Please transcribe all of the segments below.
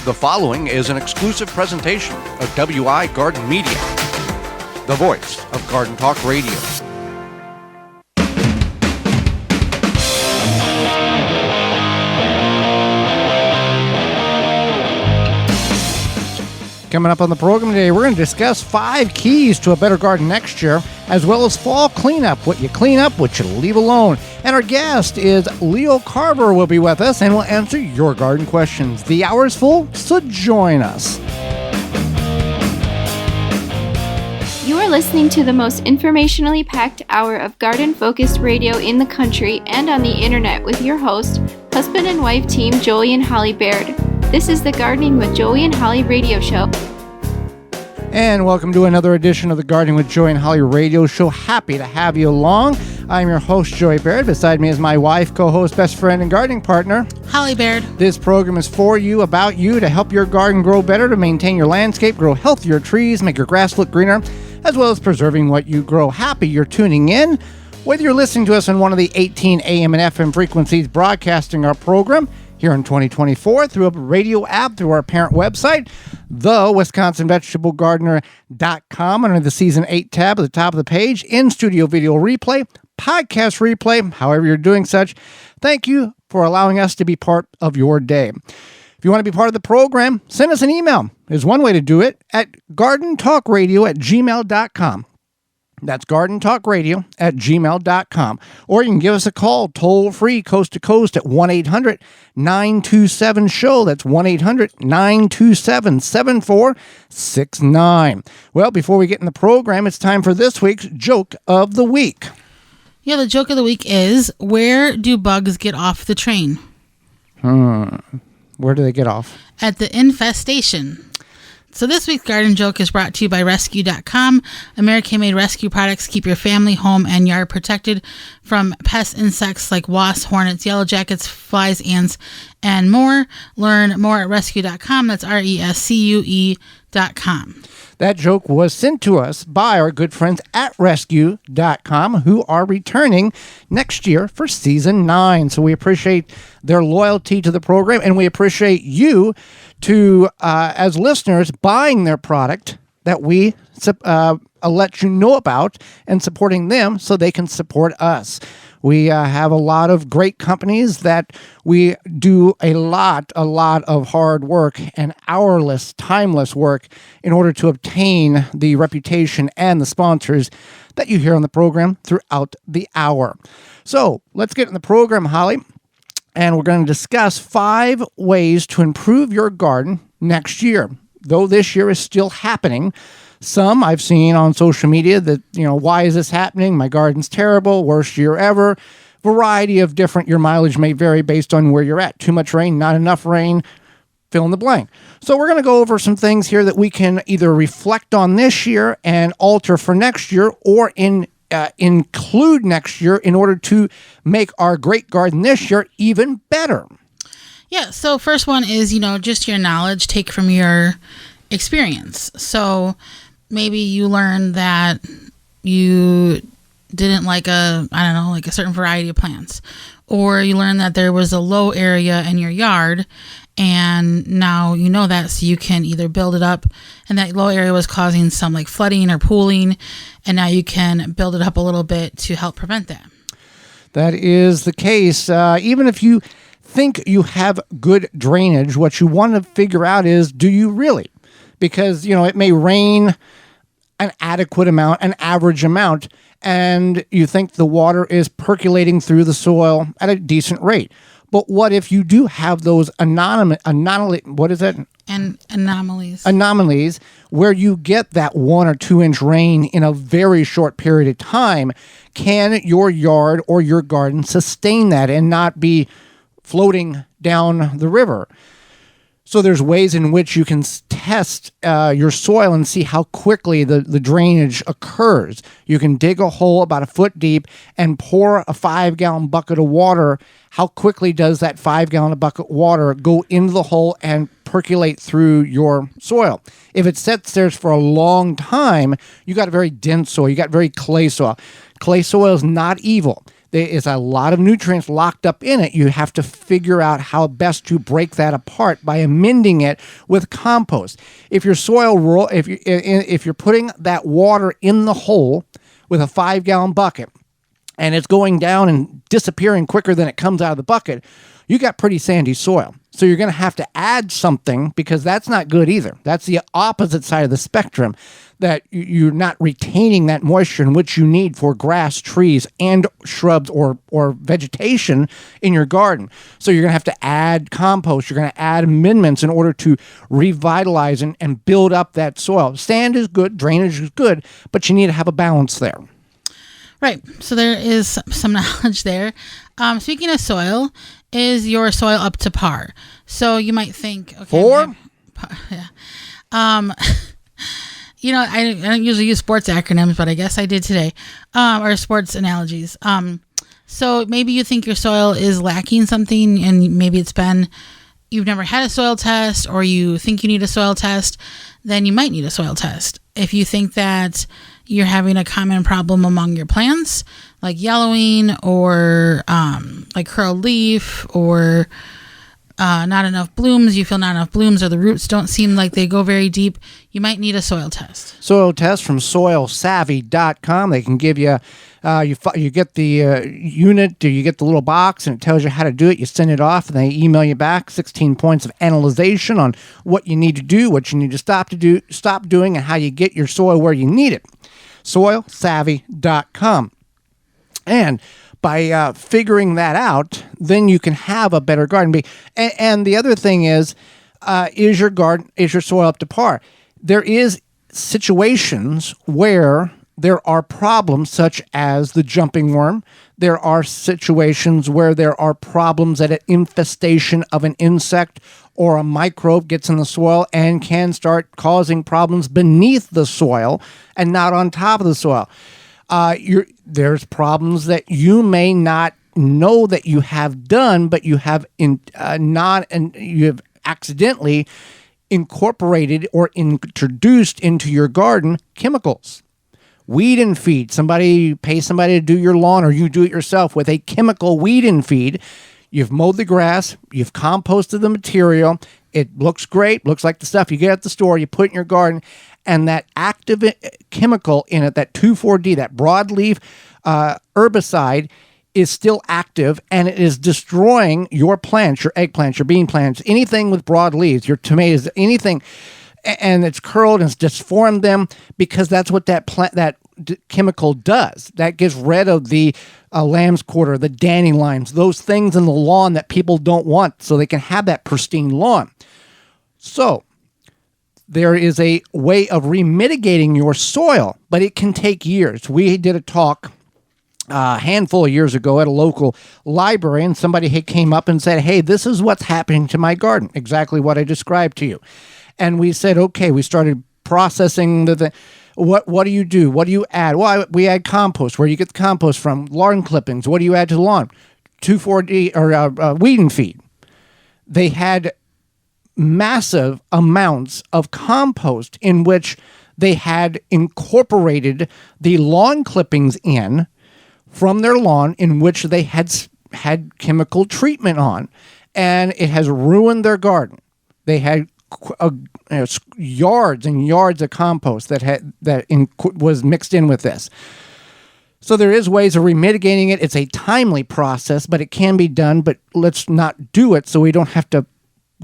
The following is an exclusive presentation of WI Garden Media, the voice of Garden Talk Radio. Coming up on the program today, we're going to discuss 5 keys to a better garden next year, as well as fall cleanup, what you clean up, what you leave alone. And our guest is Leo Carver will be with us, and will answer your garden questions. The hour is full, so join us. You are listening to the most informationally packed hour of garden-focused radio in the country and on the internet with your host, husband and wife team Joey and Holly Baird. This is the Gardening with Joey and Holly radio show. And welcome to another edition of the Gardening with Joey and Holly radio show. Happy to have you along. I'm your host, Joey Baird. Beside me is my wife, co-host, best friend, and gardening partner, Holly Baird. This program is for you, about you, to help your garden grow better, to maintain your landscape, grow healthier trees, make your grass look greener, as well as preserving what you grow. Happy you're tuning in. Whether you're listening to us on one of the 18 AM and FM frequencies broadcasting our program here in 2024 through a radio app, through our parent website, thewisconsinvegetablegardener.com, under the Season 8 tab at the top of the page, in-studio video replay, podcast replay, however you're doing such. Thank you for allowing us to be part of your day. If you want to be part of the program, send us an email. There's one way to do it at gardentalkradio@gmail.com. That's gardentalkradio@gmail.com. Or you can give us a call toll-free, coast to coast, at 1-800-927-SHOW. That's 1-800-927-7469. Well, before we get in the program, it's time for this week's Joke of the Week. Yeah, the joke of the week is, where do bugs get off the train? Where do they get off? At the infestation. So this week's garden joke is brought to you by Rescue.com. American-made rescue products keep your family, home, and yard protected from pest insects like wasps, hornets, yellow jackets, flies, ants, and more. Learn more at Rescue.com. That's RESCUE.com. That joke was sent to us by our good friends at Rescue.com, who are returning next year for Season 9. So we appreciate their loyalty to the program, and we appreciate you to, as listeners, buying their product that we let you know about, and supporting them so they can support us. We have a lot of great companies that we do a lot of hard work and hourless, timeless work in order to obtain the reputation and the sponsors that you hear on the program throughout the hour. So let's get in the program, Holly, and we're going to discuss 5 ways to improve your garden next year. Though this year is still happening, some I've seen on social media that, why is this happening? My garden's terrible, worst year ever. Variety of different, your mileage may vary based on where you're at. Too much rain, not enough rain, fill in the blank. So we're going to go over some things here that we can either reflect on this year and alter for next year, or include next year in order to make our great garden this year even better. Yeah, so first one is, just your knowledge, take from your experience. So maybe you learned that you didn't like a certain variety of plants, or you learned that there was a low area in your yard, and now you know that, so you can either build it up, and that low area was causing some like flooding or pooling, and now you can build it up a little bit to help prevent that. That is the case. Even if you think you have good drainage, what you want to figure out is, do you really? Because, it may rain an adequate amount, an average amount, and you think the water is percolating through the soil at a decent rate. But what if you do have those anomalies where you get that 1 or 2 inch rain in a very short period of time? Can your yard or your garden sustain that and not be floating down the river? So there's ways in which you can test your soil and see how quickly the drainage occurs. You can dig a hole about 1 foot deep and pour a 5-gallon bucket of water. How quickly does that 5-gallon bucket of water go into the hole and percolate through your soil? If it sits there for a long time, you got a very dense soil. You got very clay soil. Clay soil is not evil. There is a lot of nutrients locked up in it. You have to figure out how best to break that apart by amending it with compost. If your soil if you're putting that water in the hole with a 5-gallon bucket and it's going down and disappearing quicker than it comes out of the bucket, you got pretty sandy soil. So you're going to have to add something, because that's not good either. That's the opposite side of the spectrum, that you're not retaining that moisture in which you need for grass, trees, and shrubs or vegetation in your garden. So you're going to have to add compost. You're going to add amendments in order to revitalize and build up that soil. Sand is good, drainage is good, but you need to have a balance there. Right. So there is some knowledge there. Speaking of soil, is your soil up to par? So you might think, okay, yeah. I don't usually use sports acronyms, but I guess I did today, or sports analogies. So maybe you think your soil is lacking something, and maybe you've never had a soil test, or you think you need a soil test, then you might need a soil test. If you think that you're having a common problem among your plants, like yellowing, or like curled leaf, or not enough blooms, you feel not enough blooms, or the roots don't seem like they go very deep, you might need a soil test. Soil test from soilsavvy.com. They can give you, you get the unit, you get the little box, and it tells you how to do it. You send it off, and they email you back 16 points of analyzation on what you need to do, what you need to stop doing, and how you get your soil where you need it. Soilsavvy.com. And by figuring that out, then you can have a better garden. And the other thing is your soil up to par? There is situations where there are problems, such as the jumping worm. There are situations where there are problems that an infestation of an insect or a microbe gets in the soil and can start causing problems beneath the soil and not on top of the soil. There's problems that you may not know that you have done, but you have you have accidentally incorporated or introduced into your garden chemicals. Weed and feed. Pay somebody to do your lawn, or you do it yourself with a chemical weed and feed. You've mowed the grass, you've composted the material, it looks great, looks like the stuff you get at the store, you put in your garden, and that active chemical in it, that 2,4-D, that broadleaf herbicide, is still active, and it is destroying your plants, your eggplants, your bean plants, anything with broad leaves, your tomatoes, anything, and it's curled and it's disformed them, because that's what that chemical does. That gets rid of the lamb's quarter, the dandelions, those things in the lawn that people don't want, so they can have that pristine lawn. So there is a way of remitigating your soil, but it can take years. We did a talk a handful of years ago at a local library, and somebody came up and said, hey, this is what's happening to my garden, exactly what I described to you. And we said, okay, we started processing what do you do? What do you add? Well, we add compost. Where do you get the compost from? Lawn clippings. What do you add to the lawn? 2,4-D or weed and feed. They had massive amounts of compost in which they had incorporated the lawn clippings in from their lawn, in which they had chemical treatment on, and it has ruined their garden. They had yards and yards of compost was mixed in with this. So there is ways of remitigating it. It's a timely process, but it can be done. But let's not do it so we don't have to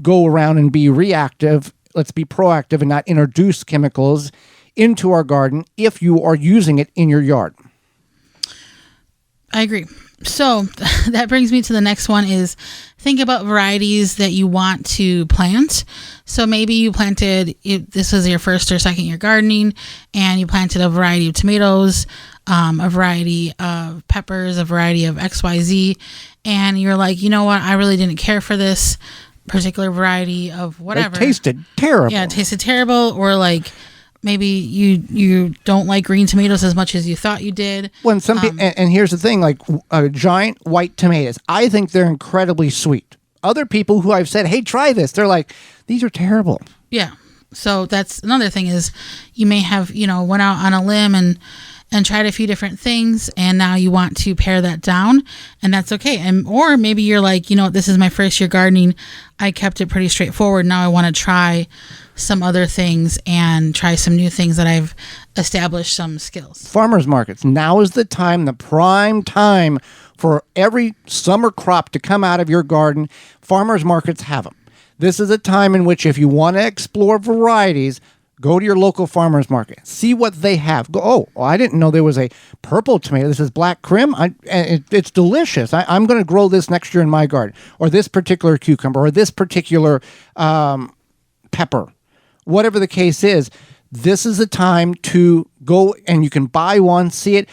go around and be reactive. Let's be proactive and not introduce chemicals into our garden if you are using it in your yard. I agree. So that brings me to the next one, is think about varieties that you want to plant. So maybe you this was your first or second year gardening, and you planted a variety of tomatoes, a variety of peppers, a variety of XYZ. And you're like, you know what? I really didn't care for this particular variety of whatever. It tasted terrible. Yeah, it tasted terrible. Or like, maybe you don't like green tomatoes as much as you thought you did. When some people, and here's the thing, like giant white tomatoes, I think they're incredibly sweet. Other people who I've said, hey, try this, they're like, these are terrible. Yeah. So that's another thing, is you may have, went out on a limb and tried a few different things, and now you want to pare that down, and that's okay. And or maybe you're like, this is my first year gardening. I kept it pretty straightforward. Now I want to try some other things and try some new things that I've established some skills. Farmers markets. Now is the time, the prime time for every summer crop to come out of your garden. Farmers markets have them. This is a time in which if you want to explore varieties, go to your local farmers market. See what they have. Go, I didn't know there was a purple tomato. This is black crim. It's delicious. I'm going to grow this next year in my garden. Or this particular cucumber. Or this particular pepper. Whatever the case is, this is the time to go and you can buy one, see it.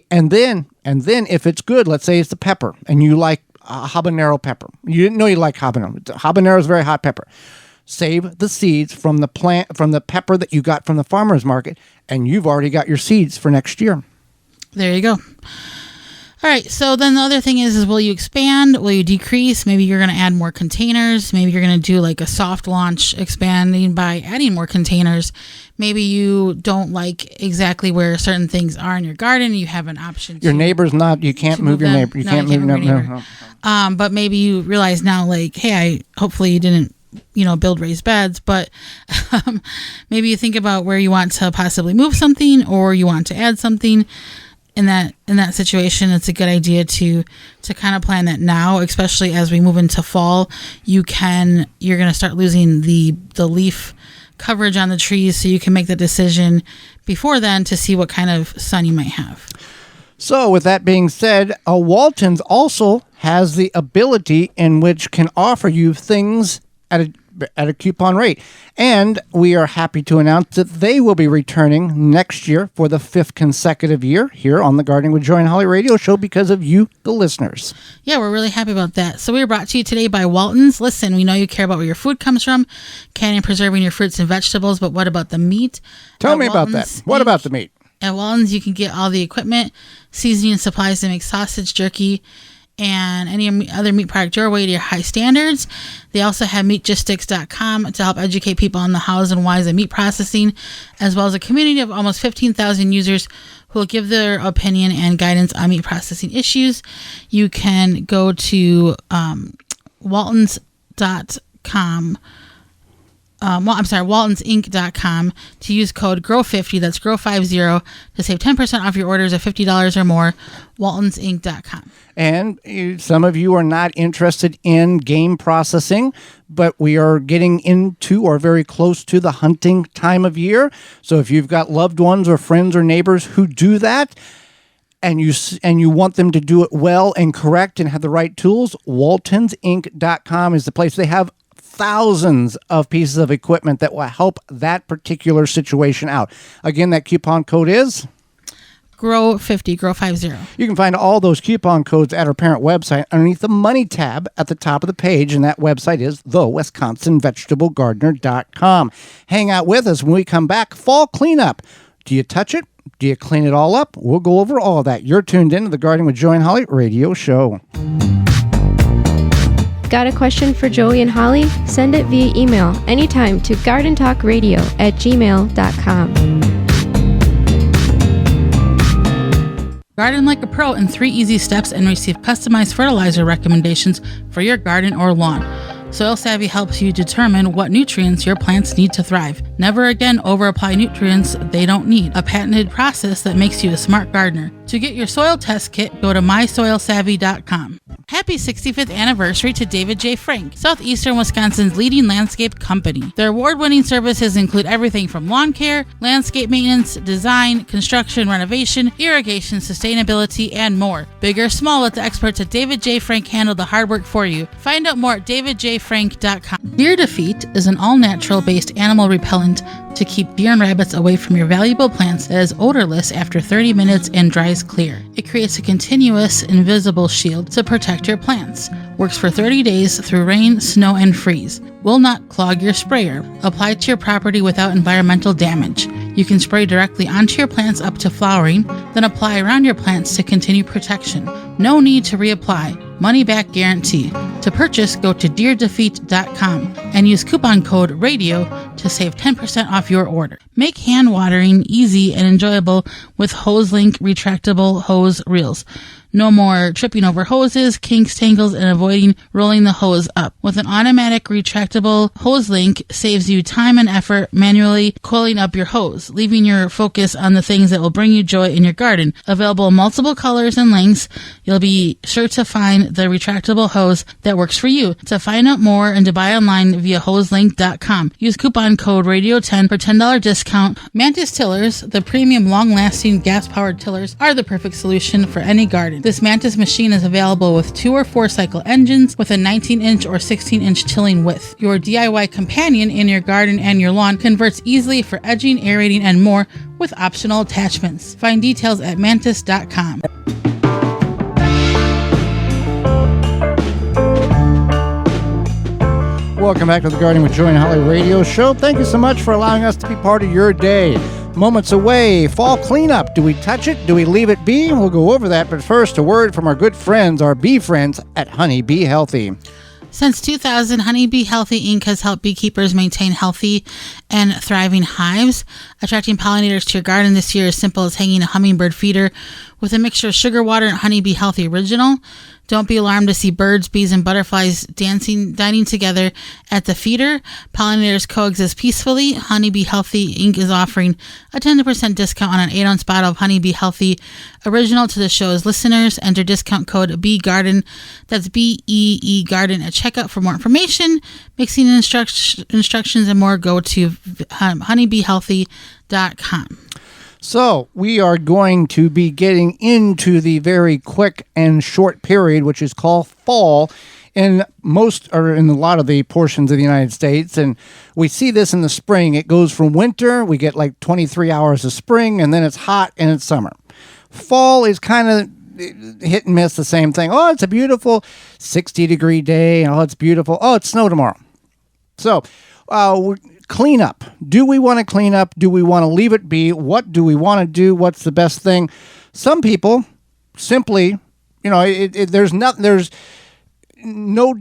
And then if it's good, let's say it's the pepper and you like habanero pepper. You didn't know you like habanero. Habanero is very hot pepper. Save the seeds from the plant, from the pepper that you got from the farmer's market, and you've already got your seeds for next year. There you go. All right, so then the other thing is will you expand? Will you decrease? Maybe you're going to add more containers. Maybe you're going to do like a soft launch, expanding by adding more containers. Maybe you don't like exactly where certain things are in your garden. You have an option. Your neighbor's not, you can't move your neighbor. You can't move your neighbor. But maybe you realize now, like, hey, hopefully you didn't, build raised beds, but maybe you think about where you want to possibly move something or you want to add something. In that situation, it's a good idea to kind of plan that now, especially as we move into fall. You're going to start losing the leaf coverage on the trees, so you can make the decision before then to see what kind of sun you might have. So with that being said, Walton's also has the ability in which can offer you things at a coupon rate. And we are happy to announce that they will be returning next year for the 5th consecutive year here on the Gardening with Joy and Holly radio show because of you, the listeners. Yeah, we're really happy about that. So we were brought to you today by Walton's. Listen, we know you care about where your food comes from, canning and preserving your fruits and vegetables, but what about the meat? Tell me about that. What about the meat? At Walton's, you can get all the equipment, seasoning, and supplies to make sausage, jerky, and any other meat product your way to your high standards. They also have meatgistics.com to help educate people on the hows and whys of meat processing, as well as a community of almost 15,000 users who will give their opinion and guidance on meat processing issues. You can go to waltonsinc.com to use code GROW50, that's GROW50, to save 10% off your orders of $50 or more, waltonsinc.com. And some of you are not interested in game processing, but we are getting into or very close to the hunting time of year. So if you've got loved ones or friends or neighbors who do that, and you want them to do it well and correct and have the right tools, waltonsinc.com is the place. They have thousands of pieces of equipment that will help that particular situation out. Again, that coupon code is GROW50, GROW50. You can find all those coupon codes at our parent website underneath the Money tab at the top of the page, and that website is thewisconsinvegetablegardener.com. Hang out with us when we come back. Fall cleanup. Do you touch it? Do you clean it all up? We'll go over all that. You're tuned in to the Gardening with Joy and Holly radio show. Got a question for Joey and Holly? Send it via email anytime to gardentalkradio@gmail.com. Garden like a pro in 3 easy steps and receive customized fertilizer recommendations for your garden or lawn. Soil Savvy helps you determine what nutrients your plants need to thrive. Never again over-apply nutrients they don't need. A patented process that makes you a smart gardener. To get your soil test kit, go to mysoilsavvy.com. Happy 65th anniversary to David J. Frank, Southeastern Wisconsin's leading landscape company. Their award-winning services include everything from lawn care, landscape maintenance, design, construction, renovation, irrigation, sustainability, and more. Big or small, let the experts at David J. Frank handle the hard work for you. Find out more at davidjfrank.com. Deer Defeat is an all-natural based animal repellent to keep deer and rabbits away from your valuable plants that is odorless after 30 minutes and dries clear. It creates a continuous, invisible shield to protect your plants. Works for 30 days through rain, snow, and freeze. Will not clog your sprayer. Apply to your property without environmental damage. You can spray directly onto your plants up to flowering, then apply around your plants to continue protection. No need to reapply. Money back guarantee. To purchase, go to deerdefeat.com and use coupon code RADIO to save 10% off your order. Make hand watering easy and enjoyable with HoseLink retractable hose reels. No more tripping over hoses, kinks, tangles, and avoiding rolling the hose up. With an automatic retractable hose link, saves you time and effort manually coiling up your hose, leaving your focus on the things that will bring you joy in your garden. Available in multiple colors and lengths, you'll be sure to find the retractable hose that works for you. To find out more and to buy online via hoselink.com, use coupon code RADIO10 for $10 discount. Mantis tillers, the premium long-lasting gas-powered tillers, are the perfect solution for any garden. This Mantis machine is available with 2 or 4 cycle engines with a 19-inch or 16-inch tilling width. Your DIY companion in your garden and your lawn converts easily for edging, aerating, and more with optional attachments. Find details at mantis.com. Welcome back to the Gardening with Joy and Holly radio show. Thank you so much for allowing us to be part of your day. Moments away, fall cleanup. Do we touch it? Do we leave it be? We'll go over that, but first, a word from our good friends, our bee friends at Honey Bee Healthy. Since 2000, Honey Bee Healthy Inc. has helped beekeepers maintain healthy and thriving hives. Attracting pollinators to your garden this year is simple as hanging a hummingbird feeder with a mixture of sugar water and Honey Bee Healthy Original. Don't be alarmed to see birds, bees, and butterflies dining together at the feeder. Pollinators coexist peacefully. Honey Bee Healthy Inc. is offering a 10% discount on an 8-ounce bottle of Honey Bee Healthy Original to the show's listeners. Enter discount code BEEGARDEN. That's BEE Garden at checkout. For more information, mixing instructions, and more, go to honeybeehealthy.com. So we are going to be getting into the very quick and short period, which is called fall, in most or in a lot of the portions of the United States. And we see this in the spring. It goes from winter, we get like 23 hours of spring, and then it's hot and it's summer. Fall is kind of hit and miss, the same thing. Oh, it's a beautiful 60-degree day. Oh, it's beautiful. Oh, it's snow tomorrow. So clean up. Do we want to clean up? Do we want to leave it be? What do we want to do? What's the best thing? Some people simply, there's no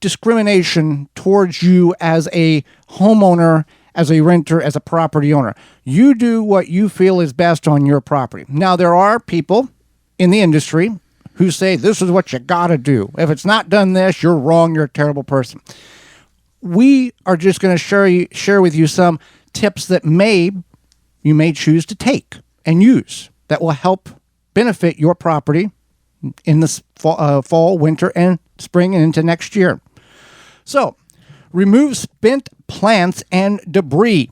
discrimination towards you as a homeowner, as a renter, as a property owner. You do what you feel is best on your property. Now, there are people in the industry who say this is what you got to do. If it's not done this, you're wrong. You're a terrible person. We are just going to share with you some tips that you may choose to take and use that will help benefit your property in this fall, winter, and spring, and into next year. So, remove spent plants and debris.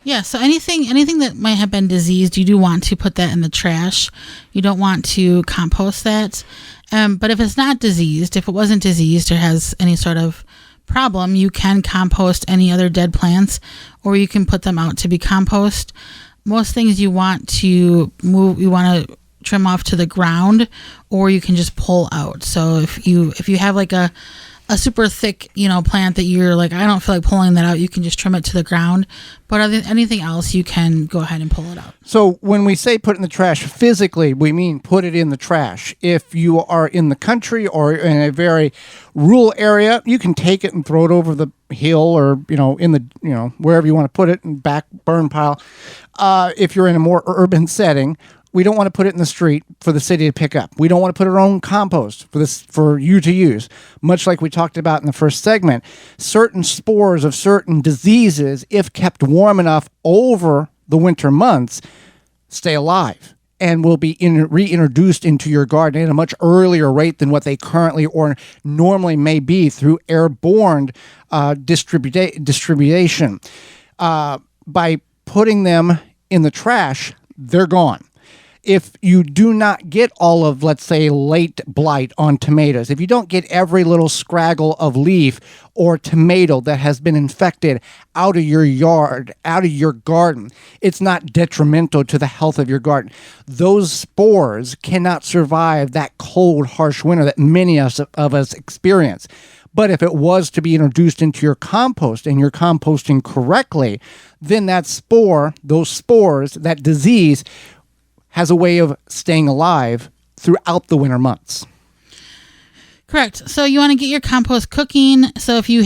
Yeah, so anything that might have been diseased, you do want to put that in the trash. You don't want to compost that. But if it's not diseased, if it wasn't diseased or has any sort of problem, you can compost any other dead plants, or you can put them out to be compost. Most things you want to trim off to the ground, or you can just pull out. So if you have like a super thick, plant that you're like, I don't feel like pulling that out, you can just trim it to the ground. But anything else, you can go ahead and pull it out. So when we say put it in the trash, physically, we mean put it in the trash. If you are in the country or in a very rural area, you can take it and throw it over the hill or, in the, wherever you want to put it, in back burn pile. If you're in a more urban setting, we don't want to put it in the street for the city to pick up. We don't want to put our own compost for you to use. Much like we talked about in the first segment, certain spores of certain diseases, if kept warm enough over the winter months, stay alive and will be reintroduced into your garden at a much earlier rate than what they currently or normally may be through airborne distribution. By putting them in the trash, they're gone. If you do not get all of, let's say, late blight on tomatoes, if you don't get every little scraggle of leaf or tomato that has been infected out of your yard, out of your garden, it's not detrimental to the health of your garden. Those spores cannot survive that cold, harsh winter that many of us experience. But if it was to be introduced into your compost and you're composting correctly, then those spores, that disease, has a way of staying alive throughout the winter months. Correct. So you want to get your compost cooking. So if you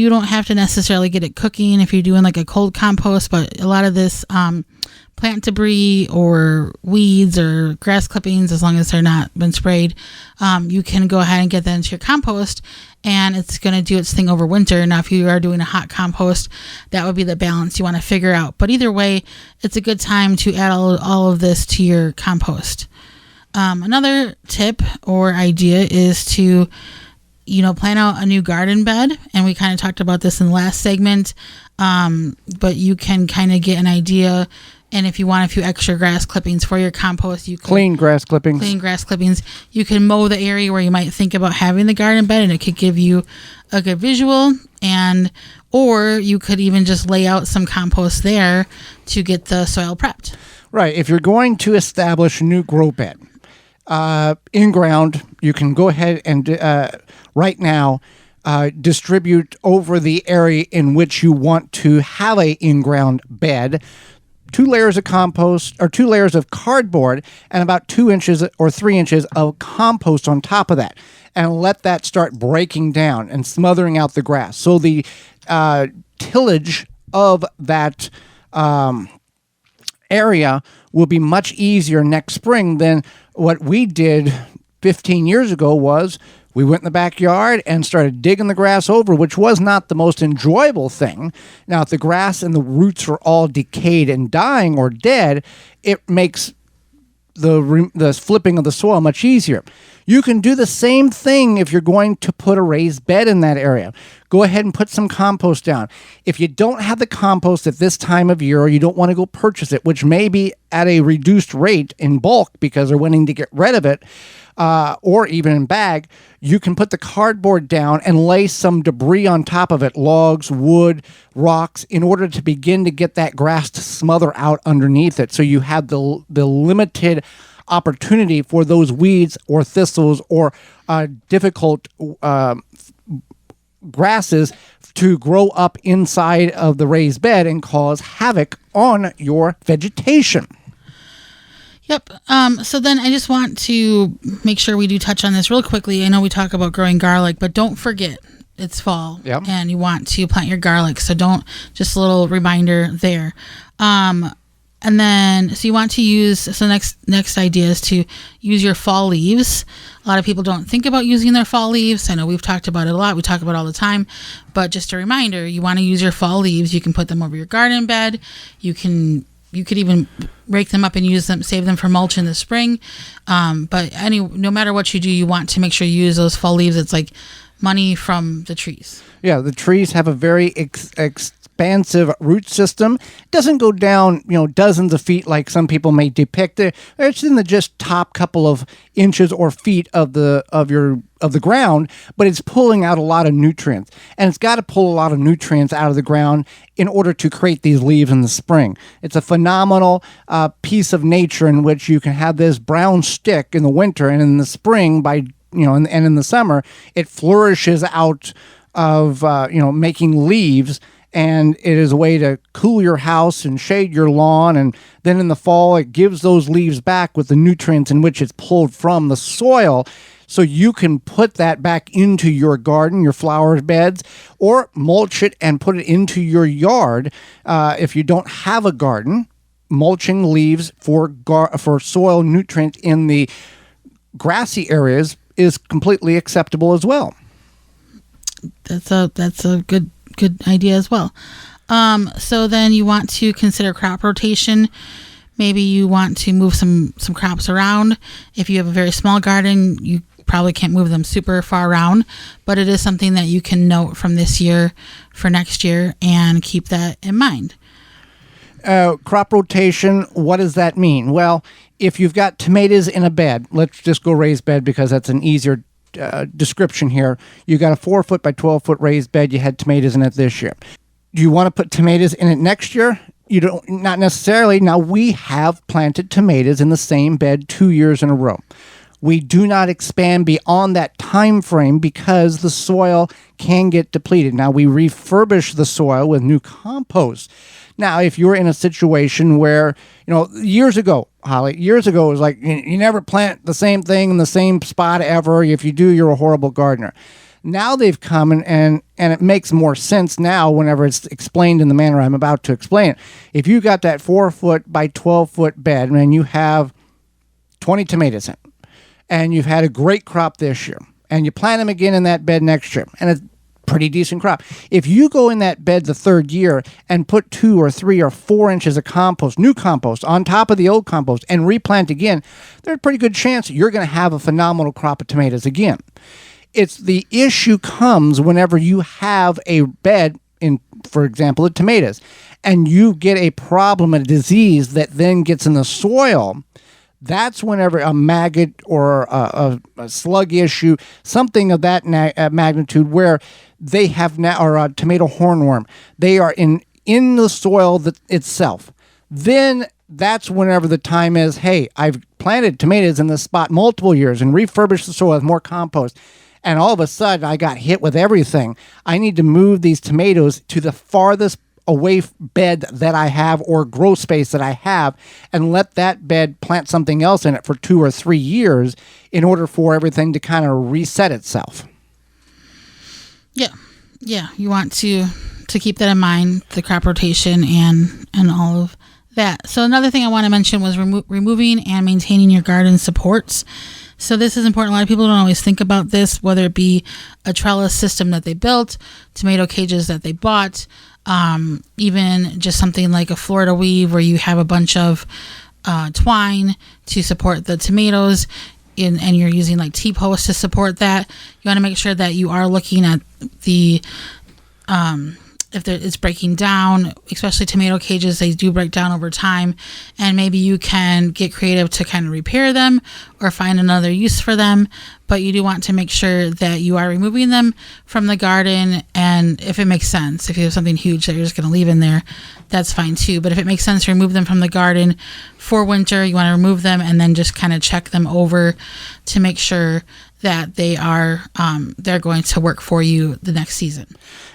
don't have to necessarily get it cooking if you're doing like a cold compost, but a lot of this plant debris or weeds or grass clippings, as long as they're not been sprayed, you can go ahead and get that into your compost, and it's going to do its thing over winter. Now, if you are doing a hot compost, that would be the balance you want to figure out. But either way, it's a good time to add all of this to your compost. Another tip or idea is to, plan out a new garden bed. And we kind of talked about this in the last segment. But you can kind of get an idea. And if you want a few extra grass clippings for your compost, you can Clean grass clippings. You can mow the area where you might think about having the garden bed, and it could give you a good visual. Or you could even just lay out some compost there to get the soil prepped. Right. If you're going to establish a new grow bed, in ground, you can go ahead and right now distribute over the area in which you want to have a in-ground bed 2 layers of compost or 2 layers of cardboard and about 2 inches or 3 inches of compost on top of that, and let that start breaking down and smothering out the grass. So the tillage of that area will be much easier next spring than what we did 15 years ago. Was we went in the backyard and started digging the grass over, which was not the most enjoyable thing. Now, if the grass and the roots are all decayed and dying or dead, it makes the flipping of the soil much easier. You can do the same thing if you're going to put a raised bed in that area. Go ahead and put some compost down. If you don't have the compost at this time of year, or you don't want to go purchase it, which may be at a reduced rate in bulk because they're wanting to get rid of it, or even in bag, you can put the cardboard down and lay some debris on top of it, logs, wood, rocks, in order to begin to get that grass to smother out underneath it. So you have the limited opportunity for those weeds or thistles or difficult grasses to grow up inside of the raised bed and cause havoc on your vegetation. Yep. So then I just want to make sure we do touch on this real quickly. I know we talk about growing garlic, but don't forget it's fall. Yep. And you want to plant your garlic. So just a little reminder there. And then, so you want to use, so next idea is to use your fall leaves. A lot of people don't think about using their fall leaves. I know we've talked about it a lot. We talk about it all the time, but just a reminder, you want to use your fall leaves. You can put them over your garden bed. You could even rake them up and use them, save them for mulch in the spring. But no matter what you do, you want to make sure you use those fall leaves. It's like money from the trees. Yeah, the trees have a very expansive root system. It doesn't go down, dozens of feet like some people may depict it. It's in the just top couple of inches or feet of the ground, but it's pulling out a lot of nutrients. And it's got to pull a lot of nutrients out of the ground in order to create these leaves in the spring. It's a phenomenal piece of nature in which you can have this brown stick in the winter, and in the spring and in the summer, it flourishes out of making leaves. And it is a way to cool your house and shade your lawn. And then in the fall, it gives those leaves back with the nutrients in which it's pulled from the soil. So you can put that back into your garden, your flower beds, or mulch it and put it into your yard. If you don't have a garden, mulching leaves for soil nutrients in the grassy areas is completely acceptable as well. That's a good idea as well. So then you want to consider crop rotation. Maybe you want to move some crops around. If you have a very small garden, you probably can't move them super far around, but it is something that you can note from this year for next year and keep that in mind. Crop rotation, what does that mean? Well, if you've got tomatoes in a bed, let's just go raised bed because that's an easier description here. You got a 4-foot by 12-foot raised bed. You had tomatoes in it this year. Do you want to put tomatoes in it next year? You don't, not necessarily. Now, we have planted tomatoes in the same bed 2 years in a row. We do not expand beyond that time frame because the soil can get depleted. Now, we refurbish the soil with new compost. Now, if you're in a situation where, years ago, Holly. Years ago, it was like, you never plant the same thing in the same spot ever. If you do, you're a horrible gardener. Now they've come and it makes more sense now whenever it's explained in the manner I'm about to explain it. If you got that 4-foot by 12-foot bed and you have 20 tomatoes in it, and you've had a great crop this year, and you plant them again in that bed next year, and a pretty decent crop. If you go in that bed the third year and put 2 or 3 or 4 inches of compost, new compost, on top of the old compost and replant again, there's a pretty good chance you're going to have a phenomenal crop of tomatoes again. It's the issue comes whenever you have a bed in, for example, of tomatoes, and you get a problem, a disease that then gets in the soil. That's whenever a maggot or a slug issue, something of that magnitude, where they have now, or a tomato hornworm, they are in the soil itself. Then that's whenever the time is, hey, I've planted tomatoes in this spot multiple years and refurbished the soil with more compost, and all of a sudden I got hit with everything. I need to move these tomatoes to the farthest away bed that I have or grow space that I have, and let that bed plant something else in it for 2 or 3 years in order for everything to kind of reset itself. Yeah. You want to keep that in mind, the crop rotation and all of that. So another thing I want to mention was removing and maintaining your garden supports. So this is important. A lot of people don't always think about this, whether it be a trellis system that they built, tomato cages that they bought, even just something like a Florida weave where you have a bunch of twine to support the tomatoes and you're using like T-posts to support that. You want to make sure that you are looking at the if it's breaking down, especially tomato cages, they do break down over time, and maybe you can get creative to kind of repair them or find another use for them. But you do want to make sure that you are removing them from the garden, and if it makes sense, if you have something huge that you're just going to leave in there, that's fine too. But if it makes sense to remove them from the garden for winter, you want to remove them and then just kind of check them over to make sure that they are they're going to work for you the next season.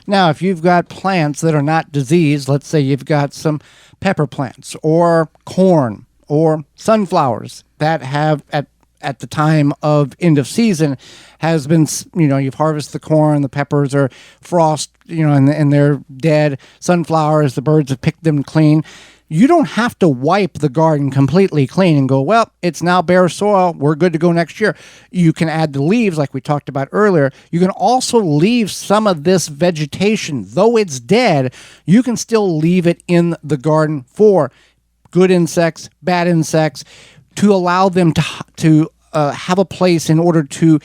Now, if you've got plants that are not diseased, let's say you've got some pepper plants or corn or sunflowers that have at the time of end of season has been, you've harvested the corn, the peppers are frost, and they're dead. Sunflowers, the birds have picked them clean. You don't have to wipe the garden completely clean and go, well, it's now bare soil, we're good to go next year. You can add the leaves like we talked about earlier. You can also leave some of this vegetation, though it's dead, you can still leave it in the garden for good insects, bad insects, to allow them to have a place in order to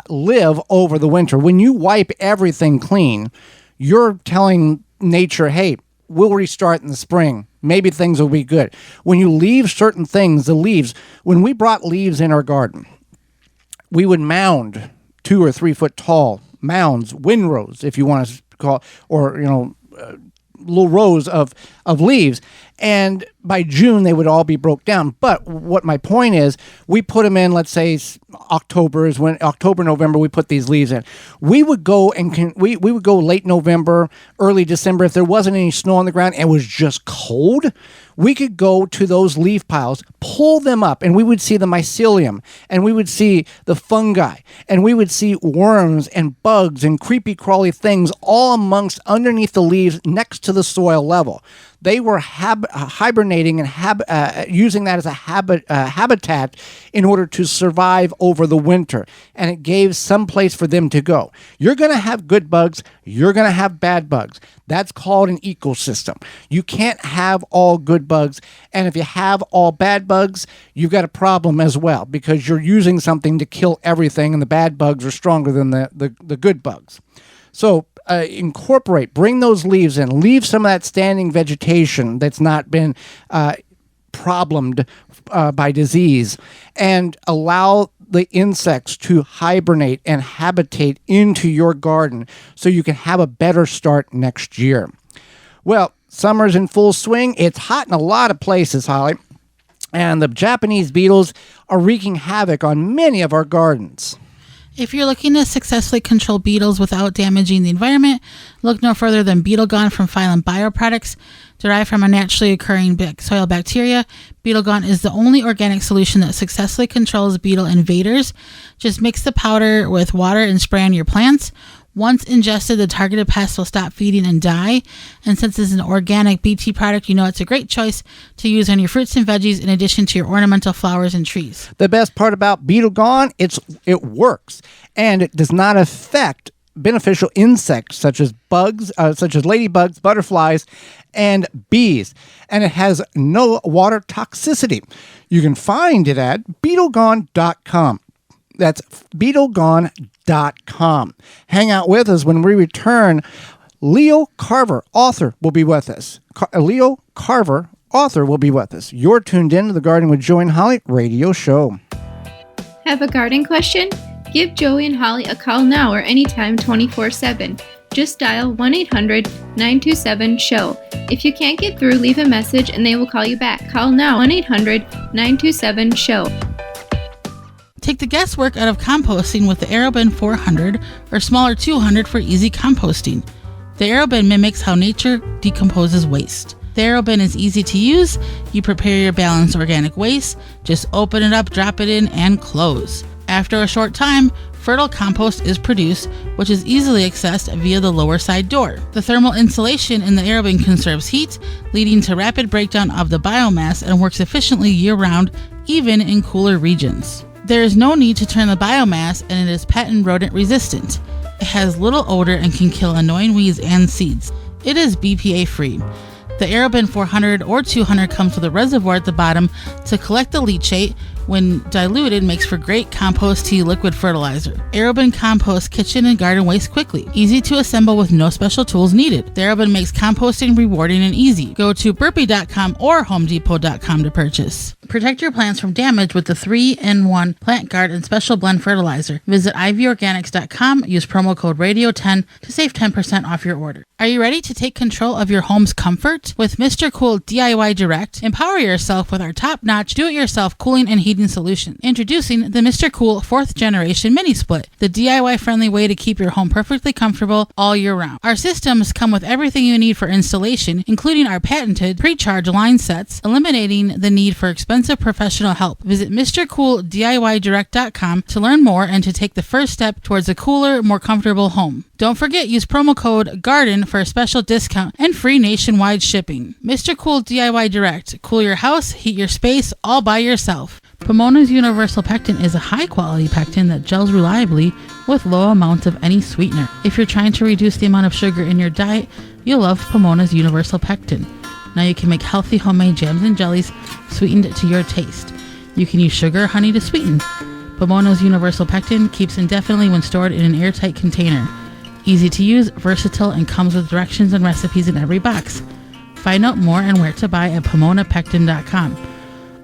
live over the winter. When you wipe everything clean, you're telling nature, hey, we'll restart in the spring. Maybe things will be good. When you leave certain things, the leaves, when we brought leaves in our garden, we would mound 2 or 3 foot tall mounds, windrows, if you want to call, or, little rows of leaves. And by June, they would all be broke down. But what my point is, we put them in, let's say October, November, we put these leaves in. We would go we would go late November, early December. If there wasn't any snow on the ground and it was just cold, we could go to those leaf piles, pull them up, and we would see the mycelium, and we would see the fungi, and we would see worms and bugs and creepy crawly things all amongst underneath the leaves next to the soil level. They were hibernating and using that as a habitat in order to survive over the winter, and it gave some place for them to go. You're going to have good bugs. You're going to have bad bugs. That's called an ecosystem. You can't have all good bugs, and if you have all bad bugs, you've got a problem as well, because you're using something to kill everything, and the bad bugs are stronger than the good bugs. So bring those leaves in, leave some of that standing vegetation that's not been problemed by disease, and allow the insects to hibernate and habitate into your garden so you can have a better start next year. Well, summer's in full swing. It's hot in a lot of places, Holly, and the Japanese beetles are wreaking havoc on many of our gardens. If you're looking to successfully control beetles without damaging the environment, look no further than Beetle Gone from Phylum Bioproducts. Derived from a naturally occurring soil bacteria, Beetle Gone is the only organic solution that successfully controls beetle invaders. Just mix the powder with water and spray on your plants. Once ingested, the targeted pests will stop feeding and die. And since it's an organic BT product, you know it's a great choice to use on your fruits and veggies in addition to your ornamental flowers and trees. The best part about Beetle Gone, it works, and it does not affect beneficial insects such as bugs, such as ladybugs, butterflies, and bees. And it has no water toxicity. You can find it at beetlegone.com. That's beetlegone.com. Hang out with us when we return. Leo Carver, author, will be with us. Leo Carver, author, will be with us. You're tuned in to the Garden with Joey and Holly radio show. Have a garden question? Give Joey and Holly a call now or anytime 24/7. Just dial 1-800-927-SHOW. If you can't get through, leave a message and they will call you back. Call now 1-800-927-SHOW. Take the guesswork out of composting with the AeroBin 400 or smaller 200 for easy composting. The AeroBin mimics how nature decomposes waste. The AeroBin is easy to use. You prepare your balanced organic waste, just open it up, drop it in, and close. After a short time, fertile compost is produced, which is easily accessed via the lower side door. The thermal insulation in the AeroBin conserves heat, leading to rapid breakdown of the biomass and works efficiently year-round, even in cooler regions. There is no need to turn the biomass, and it is patent rodent resistant. It has little odor and can kill annoying weeds and seeds. It is BPA free. The AeroBin 400 or 200 comes with a reservoir at the bottom to collect the leachate. When diluted, makes for great compost tea liquid fertilizer. AeroBin composts kitchen and garden waste quickly. Easy to assemble with no special tools needed. The AeroBin makes composting rewarding and easy. Go to burpee.com or homedepot.com to purchase. Protect your plants from damage with the 3-in-1 Plant Guard and Special Blend Fertilizer. Visit ivorganics.com. Use promo code RADIO10 to save 10% off your order. Are you ready to take control of your home's comfort? With Mr. Cool DIY Direct, empower yourself with our top-notch do-it-yourself cooling and heating solution. Introducing the Mr. Cool 4th Generation Mini Split, the DIY-friendly way to keep your home perfectly comfortable all year round. Our systems come with everything you need for installation, including our patented pre-charge line sets, eliminating the need for expensive professional help. Visit MrCoolDIYDirect.com to learn more and to take the first step towards a cooler, more comfortable home. Don't forget, use promo code GARDEN for a special discount and free nationwide shipping. Mr. Cool DIY Direct. Cool your house, heat your space, all by yourself. Pomona's Universal Pectin is a high-quality pectin that gels reliably with low amounts of any sweetener. If you're trying to reduce the amount of sugar in your diet, you'll love Pomona's Universal Pectin. Now you can make healthy homemade jams and jellies sweetened to your taste. You can use sugar or honey to sweeten. Pomona's Universal Pectin keeps indefinitely when stored in an airtight container. Easy to use, versatile, and comes with directions and recipes in every box. Find out more and where to buy at PomonaPectin.com.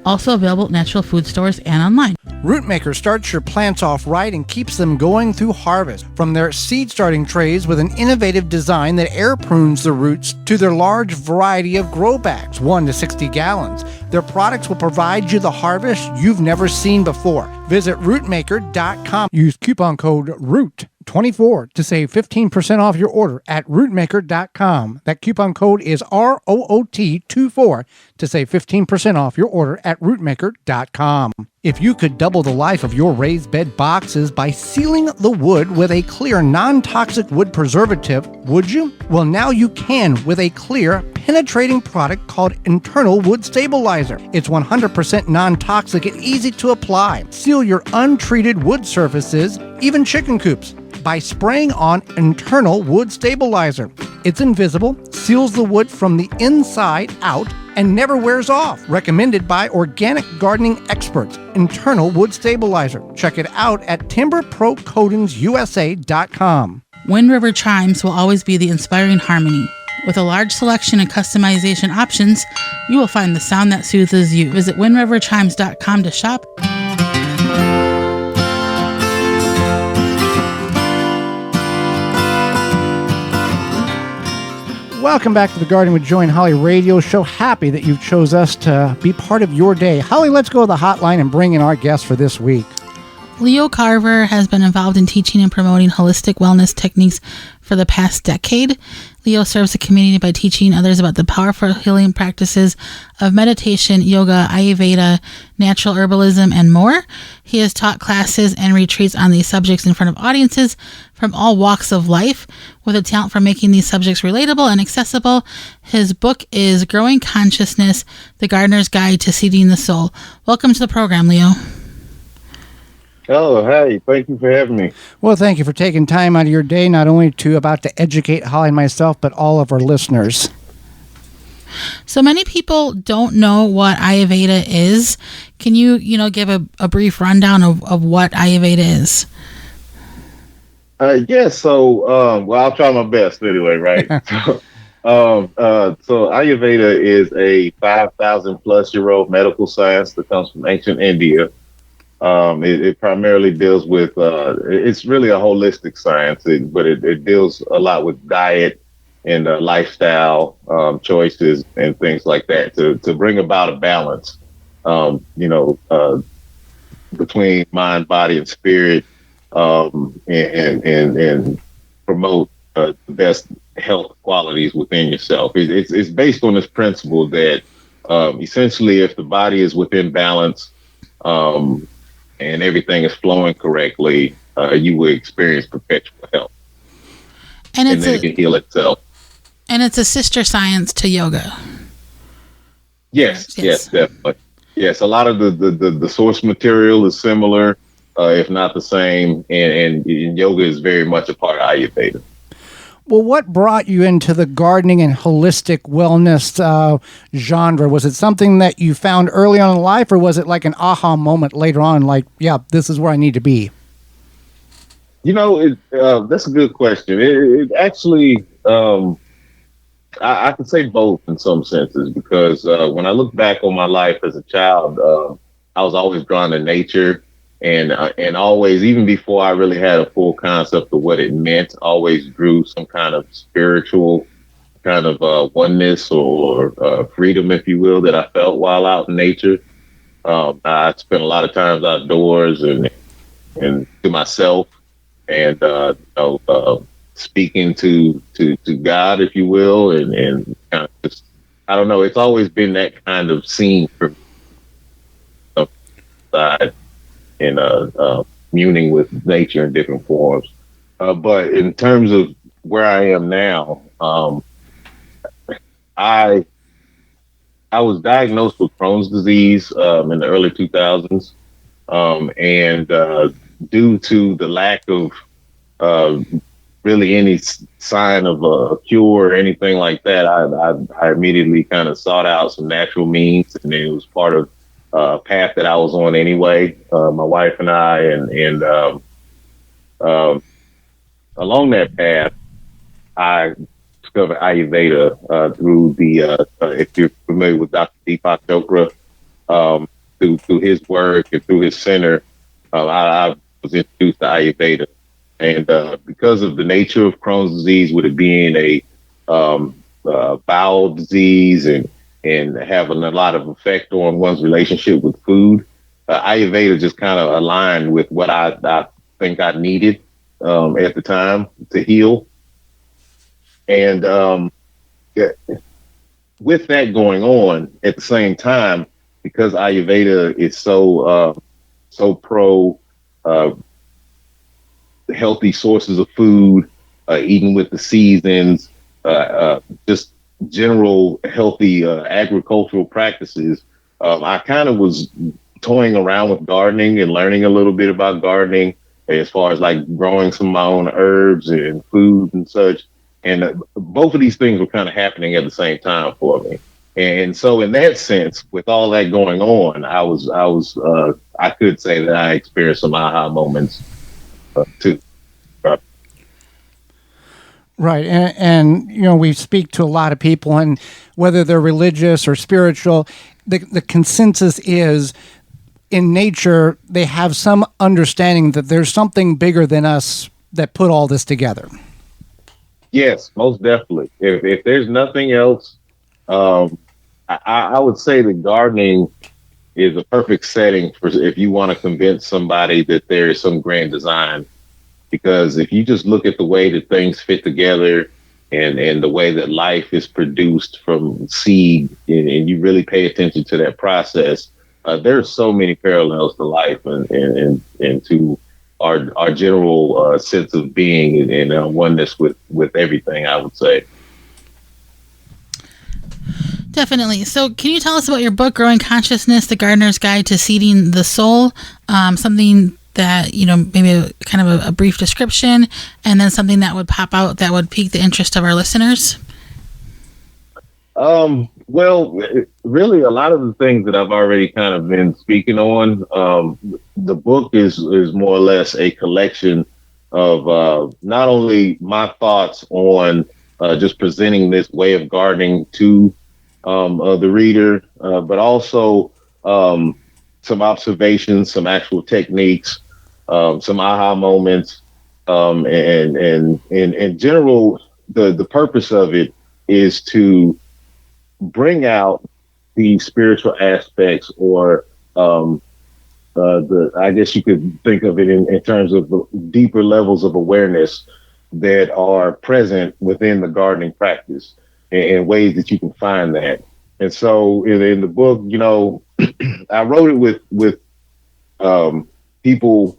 Also available at natural food stores and online. Rootmaker starts your plants off right and keeps them going through harvest. From their seed starting trays with an innovative design that air prunes the roots to their large variety of grow bags, 1 to 60 gallons. Their products will provide you the harvest you've never seen before. Visit rootmaker.com. Use coupon code ROOT24 to save 15% off your order at rootmaker.com. That coupon code is ROOT24 to save 15% off your order at rootmaker.com. If you could double the life of your raised bed boxes by sealing the wood with a clear non-toxic wood preservative, would you? Well, now you can with a clear, penetrating product called Internal Wood Stabilizer. It's 100% non-toxic and easy to apply. Seal your untreated wood surfaces, even chicken coops, by spraying on Internal Wood Stabilizer. It's invisible, seals the wood from the inside out, and never wears off. Recommended by organic gardening experts. Internal Wood Stabilizer. Check it out at timberprocoatingsusa.com. Wind River Chimes will always be the inspiring harmony. With a large selection and customization options, you will find the sound that soothes you. Visit windriverchimes.com to shop. Welcome back to the Garden with Joey and Holly radio show. Happy that you've chose us to be part of your day. Holly, let's go to the hotline and bring in our guest for this week. Leo Carver has been involved in teaching and promoting holistic wellness techniques for the past decade. Leo serves the community by teaching others about the powerful healing practices of meditation, yoga, Ayurveda, natural herbalism, and more. He has taught classes and retreats on these subjects in front of audiences from all walks of life, with a talent for making these subjects relatable and accessible. His book is Growing Consciousness, The Gardener's Guide to Seeding the Soul. Welcome to the program, Leo. Oh, hey, thank you for having me. Well, thank you for taking time out of your day, not only to educate Holly and myself, but all of our listeners. So many people don't know what Ayurveda is. Can you, give a brief rundown of what Ayurveda is? Well, I'll try my best anyway, right? So Ayurveda is a 5,000 plus year old medical science that comes from ancient India. It primarily deals with, it's really a holistic science, but it deals a lot with diet and lifestyle choices and things like that to bring about a balance, between mind, body, and spirit, and promote the best health qualities within yourself. It's based on this principle that essentially if the body is within balance, and everything is flowing correctly, you will experience perpetual health. And then it can heal itself. And it's a sister science to yoga. Yes, definitely. Yes, a lot of the source material is similar, if not the same, and yoga is very much a part of Ayurveda. Well, what brought you into the gardening and holistic wellness genre? Was it something that you found early on in life, or was it like an aha moment later on, like, yeah, this is where I need to be? That's a good question. It actually, I could say both in some senses, because when I look back on my life as a child, I was always drawn to nature. And always, even before I really had a full concept of what it meant, always drew some kind of spiritual kind of oneness or freedom, if you will, that I felt while out in nature. I spent a lot of times outdoors and to myself, and speaking to God, if you will, and kind of just, I don't know, it's always been that kind of scene for me. And communing with nature in different forms. But in terms of where I am now, I was diagnosed with Crohn's disease in the early 2000s, and due to the lack of really any sign of a cure or anything like that, I immediately kind of sought out some natural means, and it was part of path that I was on anyway, my wife and I, and along that path, I discovered Ayurveda through if you're familiar with Dr. Deepak Chopra, through his work and through his center, I was introduced to Ayurveda, and because of the nature of Crohn's disease, with it being a bowel disease and having a lot of effect on one's relationship with food, Ayurveda just kind of aligned with what I think I needed at the time to heal. And with that going on at the same time, because Ayurveda is so pro healthy sources of food, eating with the seasons, just general healthy agricultural practices, I kind of was toying around with gardening and learning a little bit about gardening as far as like growing some of my own herbs and food and such. And both of these things were kind of happening at the same time for me. And so in that sense, with all that going on, I could say that I experienced some aha moments too. Right. And we speak to a lot of people, and whether they're religious or spiritual, the consensus is in nature, they have some understanding that there's something bigger than us that put all this together. Yes, most definitely. If there's nothing else, I would say that gardening is a perfect setting for if you want to convince somebody that there is some grand design. Because if you just look at the way that things fit together and the way that life is produced from seed, and you really pay attention to that process, there's so many parallels to life and to our general sense of being and oneness with everything, I would say. Definitely. So can you tell us about your book, Growing Consciousness, The Gardener's Guide to Seeding the Soul? Something that, maybe kind of a brief description, and then something that would pop out that would pique the interest of our listeners? Well, really, a lot of the things that I've already kind of been speaking on, the book is more or less a collection of not only my thoughts on just presenting this way of gardening to the reader, but also some observations, some actual techniques, some aha moments, and in general, the purpose of it is to bring out the spiritual aspects, or I guess you could think of it in terms of the deeper levels of awareness that are present within the gardening practice, and ways that you can find that. And so in the book, I wrote it with people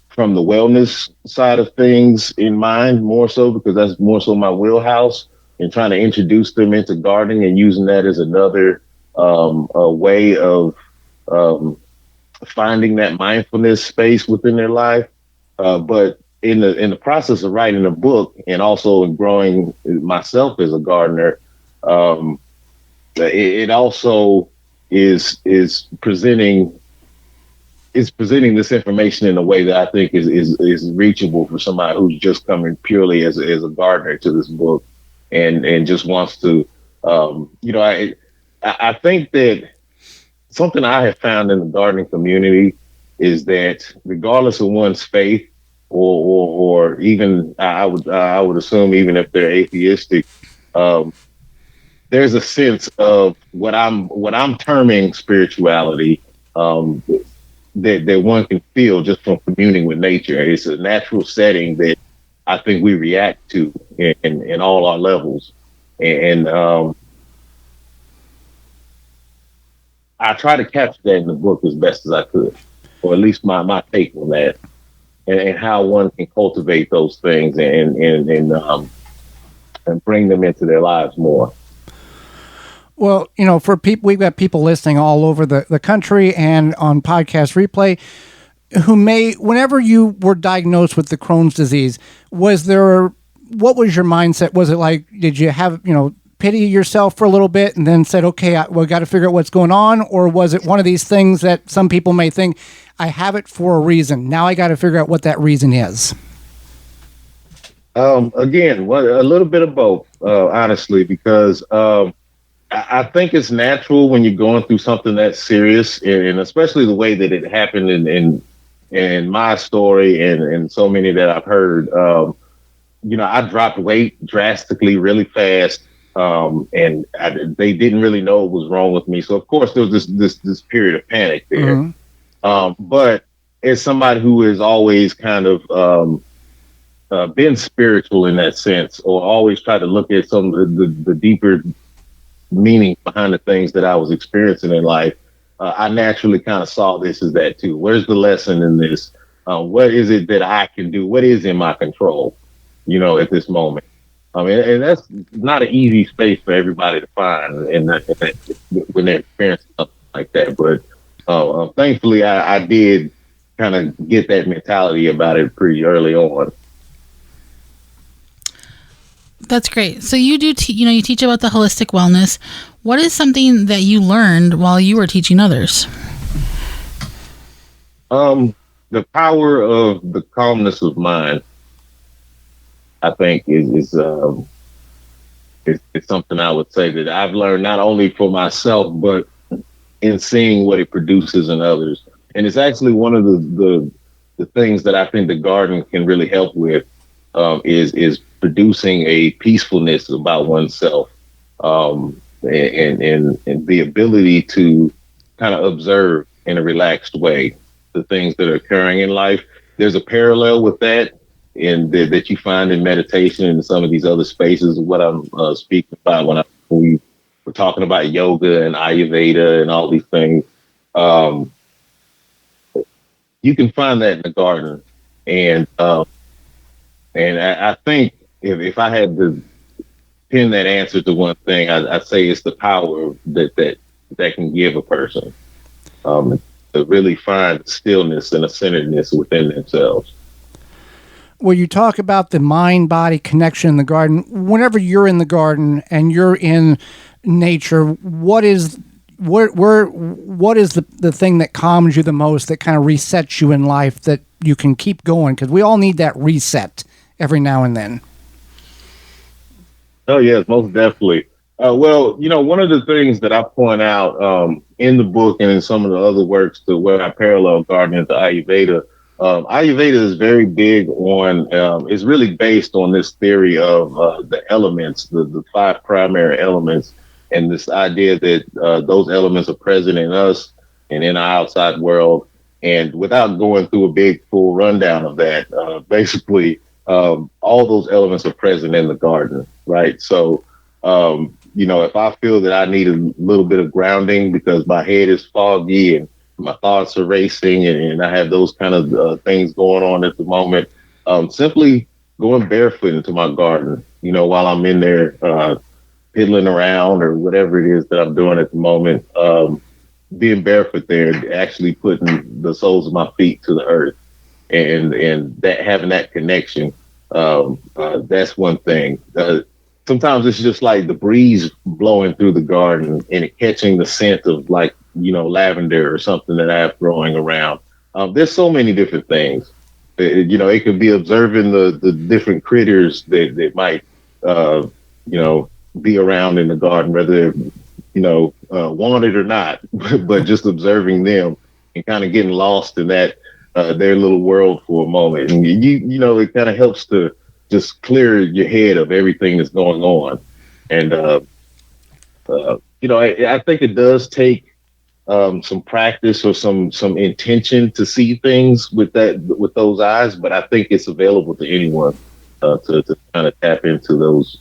from the wellness side of things in mind, more so because that's more so my wheelhouse, and trying to introduce them into gardening and using that as another a way of finding that mindfulness space within their life. But in the process of writing a book, and also in growing myself as a gardener, it also is presenting this information in a way that I think is reachable for somebody who's just coming purely as a gardener to this book, and just wants to, I think that something I have found in the gardening community is that regardless of one's faith, or even I would assume even if they're atheistic, there's a sense of what I'm terming spirituality, that one can feel just from communing with nature. It's a natural setting that I think we react to in all our levels. And I try to capture that in the book as best as I could, or at least my take on that, and how one can cultivate those things and bring them into their lives more. Well, for people, we've got people listening all over the country and on podcast replay who whenever you were diagnosed with the Crohn's disease, what was your mindset? Was it like, did you have, pity yourself for a little bit and then said, okay, we got to figure out what's going on? Or was it one of these things that some people may think, I have it for a reason, now I got to figure out what that reason is? Again, a little bit of both, honestly, because I think it's natural when you're going through something that's serious, and especially the way that it happened in my story and so many that I've heard. I dropped weight drastically really fast, and they didn't really know what was wrong with me. So of course there was this period of panic there. Mm-hmm. But as somebody who has always kind of been spiritual in that sense, or always tried to look at some of the deeper meaning behind the things that I was experiencing in life, I naturally kind of saw this as that too. Where's the lesson in this? What is it that I can do? What is in my control, at this moment? And that's not an easy space for everybody to find when they're experiencing something like that. But thankfully, I did kind of get that mentality about it pretty early on. That's great. So you do, you teach about the holistic wellness. What is something that you learned while you were teaching others? The power of the calmness of mind, I think, is something I would say that I've learned not only for myself, but in seeing what it produces in others. And it's actually one of the things that I think the garden can really help with, is producing a peacefulness about oneself, and the ability to kind of observe in a relaxed way the things that are occurring in life. There's a parallel with that that you find in meditation and some of these other spaces. What I'm speaking about when we were talking about yoga and Ayurveda and all these things. You can find that in the garden, and I think if I had to pin that answer to one thing, I'd say it's the power that can give a person to really find stillness and a centeredness within themselves. Well, you talk about the mind-body connection in the garden. Whenever you're in the garden and you're in nature, what is the thing that calms you the most, that kind of resets you in life, that you can keep going? Because we all need that reset every now and then. Oh, yes, most definitely. Well, one of the things that I point out in the book and in some of the other works to where I parallel gardening to Ayurveda, Ayurveda is very big on, it's really based on this theory of the elements, the 5 primary elements, and this idea that those elements are present in us and in our outside world. And without going through a big full rundown of that, basically, all those elements are present in the garden, right? So, if I feel that I need a little bit of grounding because my head is foggy and my thoughts are racing and I have those kind of things going on at the moment, simply going barefoot into my garden, while I'm in there piddling around or whatever it is that I'm doing at the moment, being barefoot there, actually putting the soles of my feet to the earth and that having that connection, that's one thing. Sometimes it's just like the breeze blowing through the garden and it catching the scent of lavender or something that I have growing around. There's so many different things. It could be observing the different critters that might, be around in the garden, whether they're, wanted or not, but just observing them and kind of getting lost in that, their little world for a moment. And it kind of helps to just clear your head of everything that's going on. And, I think it does take some practice or some intention to see things with those eyes, but I think it's available to anyone to kind of tap into those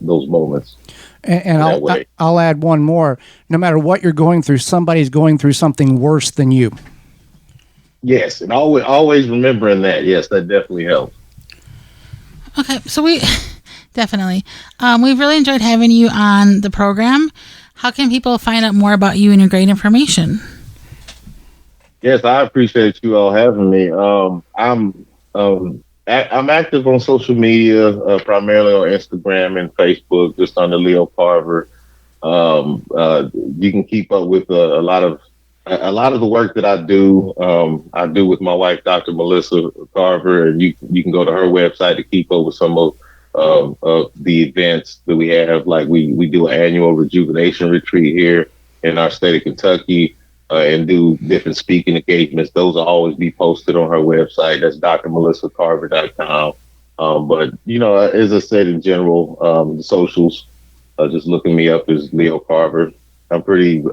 moments. And I'll add one more. No matter what you're going through, somebody's going through something worse than you. Yes, and always remembering that. Yes, that definitely helps. Okay, so we definitely we've really enjoyed having you on the program. How can people find out more about you and your great information? Yes, I appreciate you all having me. I'm active on social media, primarily on Instagram and Facebook, just under Leo Carver. You can keep up with a lot of the work that I do. I do with my wife, Dr. Melissa Carver, and you can go to her website to keep up with some of the events that we have. Like we do an annual rejuvenation retreat here in our state of Kentucky. And do different speaking engagements. Those will always be posted on her website. That's drmelissacarver.com. But, as I said, in general, the socials, just looking me up as Leo Carver. I'm pretty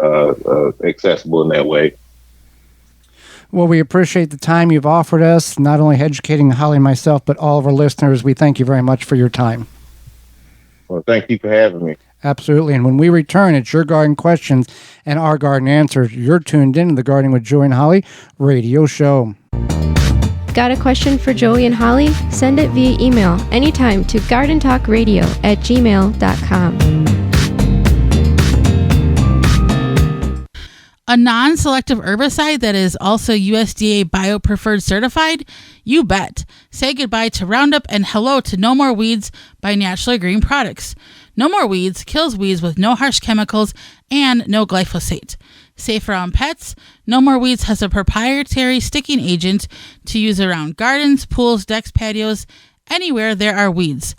accessible in that way. Well, we appreciate the time you've offered us, not only educating Holly and myself, but all of our listeners. We thank you very much for your time. Well, thank you for having me. Absolutely. And when we return, it's Your Garden Questions and Our Garden Answers. You're tuned in to the Gardening with Joey and Holly radio show. Got a question for Joey and Holly? Send it via email anytime to gardentalkradio@gmail.com. A non-selective herbicide that is also USDA Bio-Preferred certified? You bet. Say goodbye to Roundup and hello to No More Weeds by Naturally Green Products. No More Weeds kills weeds with no harsh chemicals and no glyphosate. Safe around pets, No More Weeds has a proprietary sticking agent to use around gardens, pools, decks, patios, anywhere there are weeds.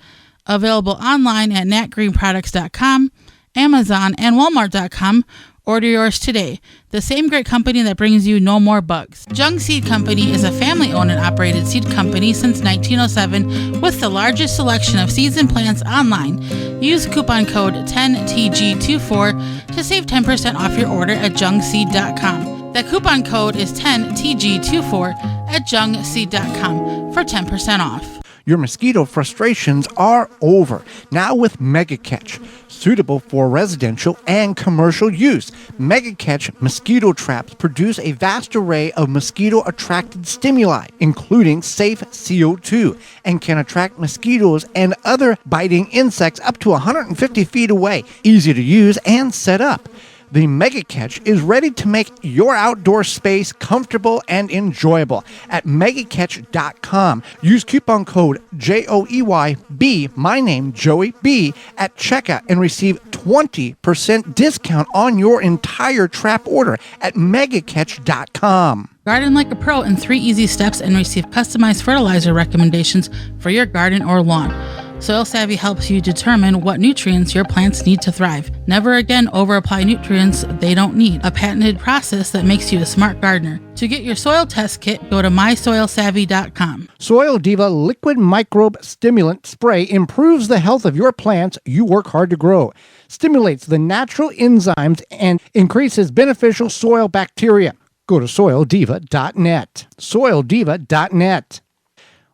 Available online at natgreenproducts.com, Amazon, and Walmart.com, Order yours today. The same great company that brings you no more bugs. Jung Seed Company is a family-owned and operated seed company since 1907 with the largest selection of seeds and plants online. Use coupon code 10TG24 to save 10% off your order at jungseed.com. That coupon code is 10TG24 at jungseed.com for 10% off. Your mosquito frustrations are over. Now with Mega Catch, suitable for residential and commercial use. Mega Catch mosquito traps produce a vast array of mosquito-attracted stimuli, including safe CO2, and can attract mosquitoes and other biting insects up to 150 feet away. Easy to use and set up. The Mega Catch is ready to make your outdoor space comfortable and enjoyable at megacatch.com. Use coupon code JOEYB, my name Joey B, at checkout and receive 20% discount on your entire trap order at megacatch.com. Garden like a pro in 3 easy steps and receive customized fertilizer recommendations for your garden or lawn. Soil Savvy helps you determine what nutrients your plants need to thrive. Never again over-apply nutrients they don't need. A patented process that makes you a smart gardener. To get your soil test kit, go to mysoilsavvy.com. Soil Diva Liquid Microbe Stimulant Spray improves the health of your plants you work hard to grow, stimulates the natural enzymes, and increases beneficial soil bacteria. Go to soildiva.net. Soildiva.net.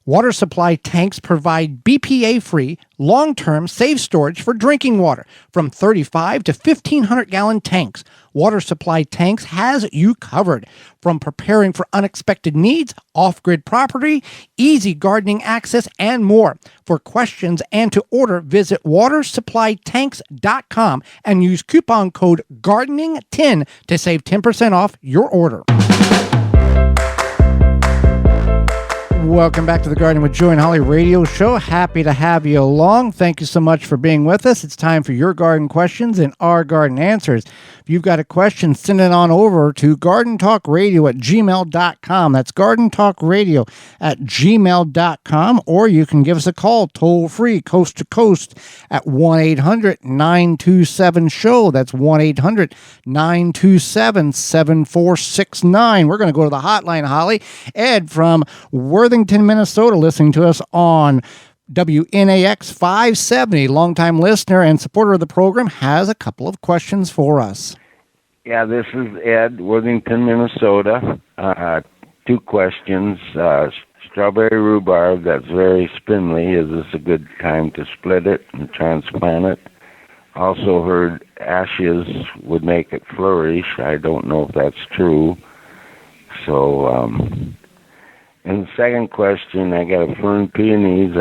Water supply tanks provide BPA-free, long-term, safe storage for drinking water from 35 to 1,500 gallon tanks. Water supply tanks has you covered. From preparing for unexpected needs, off-grid property, easy gardening access, and more. For questions and to order, visit watersupplytanks.com and use coupon code GARDENING10 to save 10% off your order. Welcome back to the Garden with Joy and Holly radio show. Happy to have you along. Thank you so much for being with us. It's time for your garden questions and our garden answers. If you've got a question, send it on over to gardentalkradio@gmail.com. That's gardentalkradio@gmail.com. Or you can give us a call toll free, coast to coast, at 1-800-927-SHOW. That's 1-800-927-7469. We're going to go to the hotline, Holly. Ed from Worthington, Minnesota, listening to us on WNAX 570, longtime listener and supporter of the program, has a couple of questions for us. Yeah, this is Ed, Worthington, Minnesota. 2 questions. Strawberry rhubarb, that's very spindly. Is this a good time to split it and transplant it? Also heard ashes would make it flourish. I don't know if that's true. So, and the second question, I got a fern peonies.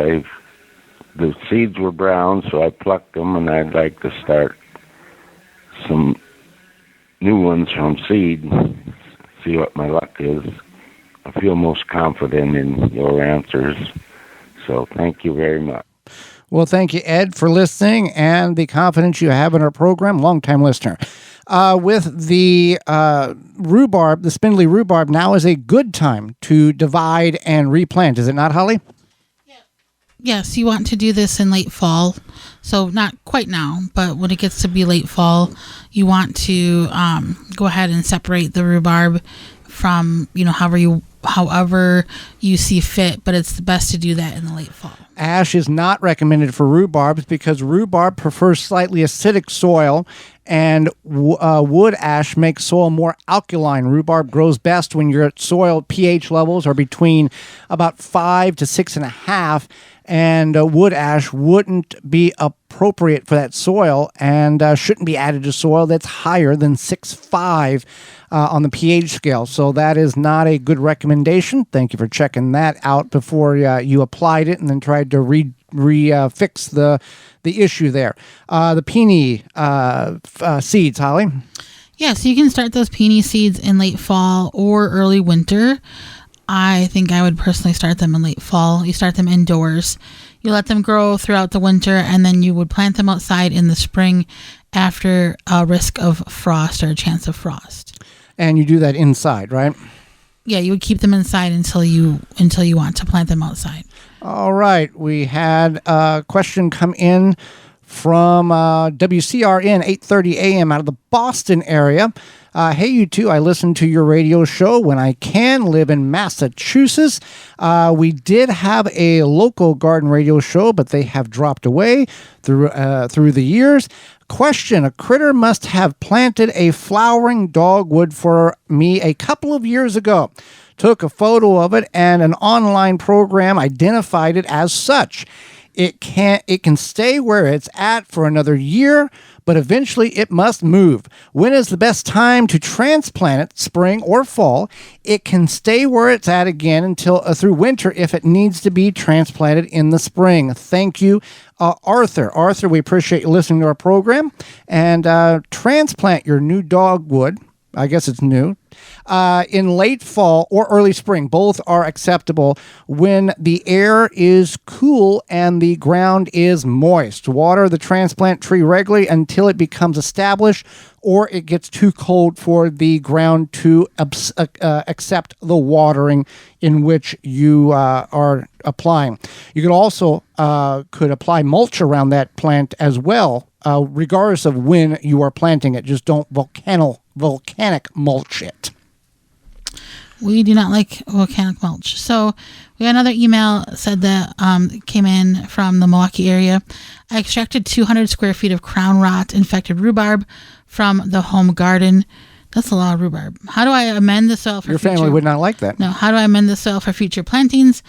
The seeds were brown, so I plucked them, and I'd like to start some new ones from seed, see what my luck is. I feel most confident in your answers, so thank you very much. Well, thank you, Ed, for listening and the confidence you have in our program, longtime listener. With the rhubarb, the spindly rhubarb, now is a good time to divide and replant. Is it not, Holly? Yes, you want to do this in late fall. So not quite now, but when it gets to be late fall, you want to go ahead and separate the rhubarb from, however you see fit, but it's best to do that in the late fall. Ash is not recommended for rhubarbs because rhubarb prefers slightly acidic soil, and wood ash makes soil more alkaline. Rhubarb grows best when your soil pH levels are between about 5 to 6.5, and wood ash wouldn't be appropriate for that soil and shouldn't be added to soil that's higher than 6.5 on the pH scale. So that is not a good recommendation. Thank you for checking that out before you applied it and then tried to fix the issue there. The peony seeds, Holly. Yes, you can start those peony seeds in late fall or early winter. I think I would personally start them in late fall. You start them indoors. You let them grow throughout the winter, and then you would plant them outside in the spring after a risk of frost or a chance of frost. And you do that inside, right? Yeah, you would keep them inside until you want to plant them outside. All right. We had a question come in from WCRN 8:30 a.m. out of the Boston area. Hey, you two, I listen to your radio show when I can, live in Massachusetts. We did have a local garden radio show, but they have dropped away through the years. Question: a critter must have planted a flowering dogwood for me a couple of years ago. Took a photo of it, and an online program identified it as such. It can stay where it's at for another year, but eventually it must move. When is the best time to transplant it, spring or fall? It can stay where it's at again until through winter if it needs to be transplanted in the spring. Thank you, Arthur. Arthur, we appreciate you listening to our program. And transplant your new dogwood. I guess it's new. In late fall or early spring. Both are acceptable when the air is cool and the ground is moist. Water the transplant tree regularly until it becomes established or it gets too cold for the ground to accept the watering in which you are applying. You could also could apply mulch around that plant as well, regardless of when you are planting it. Just don't volcanic mulch it. We do not like volcanic mulch. So we got another email said that came in from the Milwaukee area. I extracted 200 square feet of crown rot infected rhubarb from the home garden. That's a lot of rhubarb. How do I amend the soil for Your family would not like that. No. How do I amend the soil for future plantings?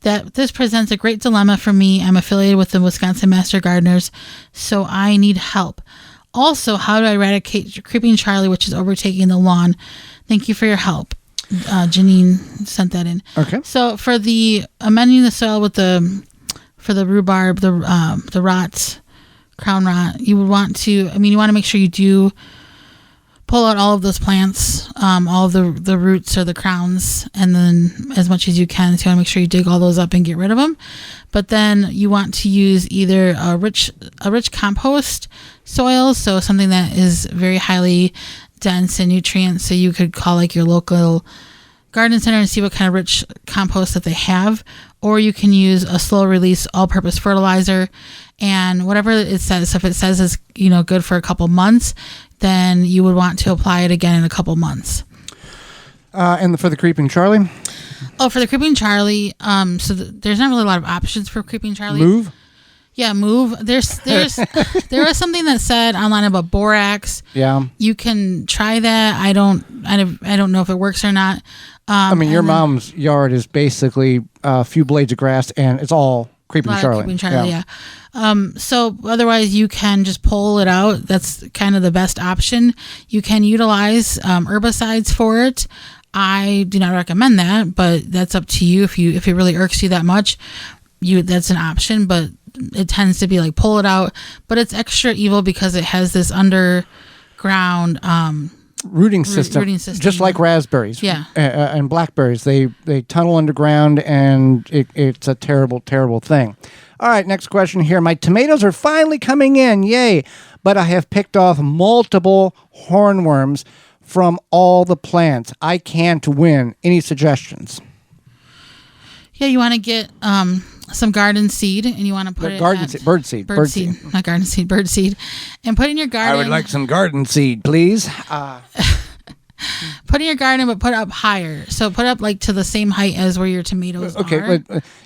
This presents a great dilemma for me. I'm affiliated with the Wisconsin Master Gardeners, so I need help. Also, how do I eradicate Creeping Charlie, which is overtaking the lawn? Thank you for your help. Janine sent that in. Okay. So for the amending the soil with for the rhubarb, the rots, crown rot, you would want to. You want to make sure you do pull out all of those plants, all of the roots or the crowns, and then as much as you can. So you want to make sure you dig all those up and get rid of them. But then you want to use either a rich compost soil, so something that is very highly dense in nutrients. So you could call like your local garden center and see what kind of rich compost that they have, or you can use a slow release all-purpose fertilizer, and whatever it says. So if it says it's good for a couple months, then you would want to apply it again in a couple months. And for the Creeping Charlie? Oh, for the Creeping Charlie, there's not really a lot of options for Creeping Charlie. Move? Yeah, move. There was something that said online about borax. Yeah. You can try that. I don't know if it works or not. Your mom's yard is basically a few blades of grass, and it's all Creeping Charlie. Creeping Charlie, yeah. So otherwise, you can just pull it out. That's kind of the best option. You can utilize herbicides for it. I do not recommend that, but that's up to you. If it really irks you that much, that's an option. But it tends to be like pull it out. But it's extra evil because it has this underground rooting system, just like raspberries, and blackberries. They tunnel underground, and it's a terrible, terrible thing. All right, next question here. My tomatoes are finally coming in, yay! But I have picked off multiple hornworms from all the plants. I can't win. Any suggestions? Yeah, you want to get some garden seed, and you want to put bird seed, not garden seed, bird seed, and put in your garden. I would like some garden seed, please. Put in your garden, but put up higher. So put up like to the same height as where your tomatoes are. Okay,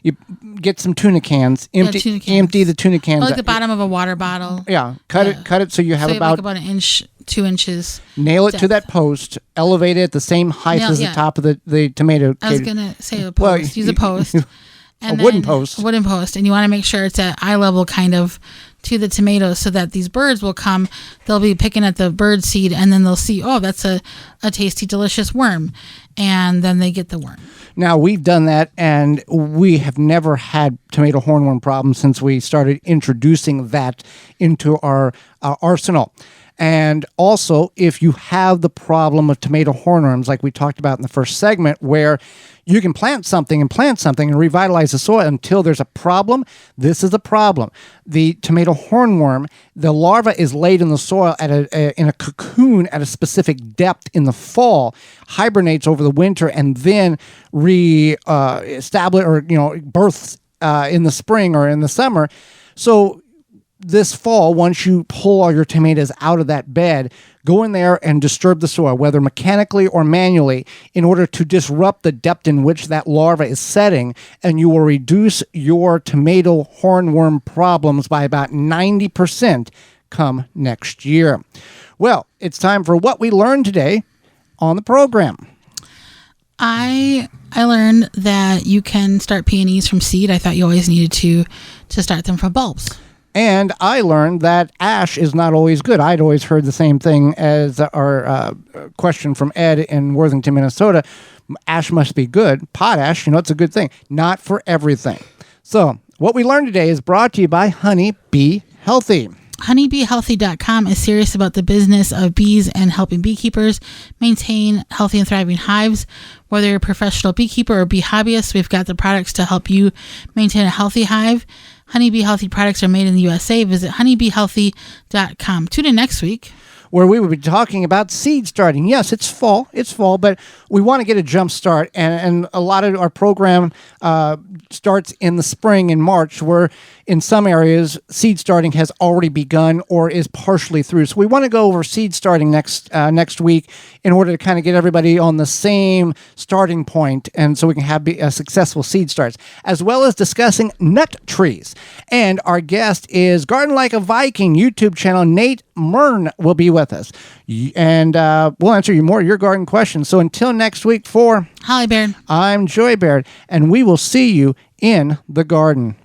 you get some tuna cans. Empty the tuna cans. Or like the bottom of a water bottle. Yeah, cut it so you have about an inch, 2 inches. Nail it to that post. Elevate it at the same height as the top of the tomato. I was gonna say a post. Use a post. And a wooden post. And you want to make sure it's at eye level kind of to the tomatoes so that these birds will come. They'll be picking at the bird seed, and then they'll see, oh, that's a tasty, delicious worm. And then they get the worm. Now, we've done that, and we have never had tomato hornworm problems since we started introducing that into our arsenal. And also, if you have the problem of tomato hornworms, like we talked about in the first segment, where you can plant something and revitalize the soil until there's a problem, this is a problem. The tomato hornworm, the larva is laid in the soil in a cocoon at a specific depth in the fall, hibernates over the winter, and then establish or births in the spring or in the summer. So this fall, once you pull all your tomatoes out of that bed, go in there and disturb the soil, whether mechanically or manually, in order to disrupt the depth in which that larva is setting, and you will reduce your tomato hornworm problems by about 90% come next year. Well, it's time for what we learned today on the program. I learned that you can start peonies from seed. I thought you always needed to start them from bulbs. And I learned that ash is not always good. I'd always heard the same thing as our question from Ed in Worthington, Minnesota. Ash must be good. Potash, it's a good thing. Not for everything. So what we learned today is brought to you by Honey Bee Healthy. Honeybeehealthy.com is serious about the business of bees and helping beekeepers maintain healthy and thriving hives. Whether you're a professional beekeeper or bee hobbyist, we've got the products to help you maintain a healthy hive. Honeybee Healthy products are made in the USA. Visit honeybeehealthy.com. Tune in next week, where we will be talking about seed starting. Yes, it's fall, but we want to get a jump start, and a lot of our program starts in the spring in March, where in some areas seed starting has already begun or is partially through. So we want to go over seed starting next week in order to kind of get everybody on the same starting point, and so we can have a successful seed starts, as well as discussing nut trees. And our guest is Garden Like a Viking YouTube channel, Nate Mern, will be with us, and we'll answer your garden questions. So until next week, for Holly Baird, I'm Joy Baird, and we will see you in the garden.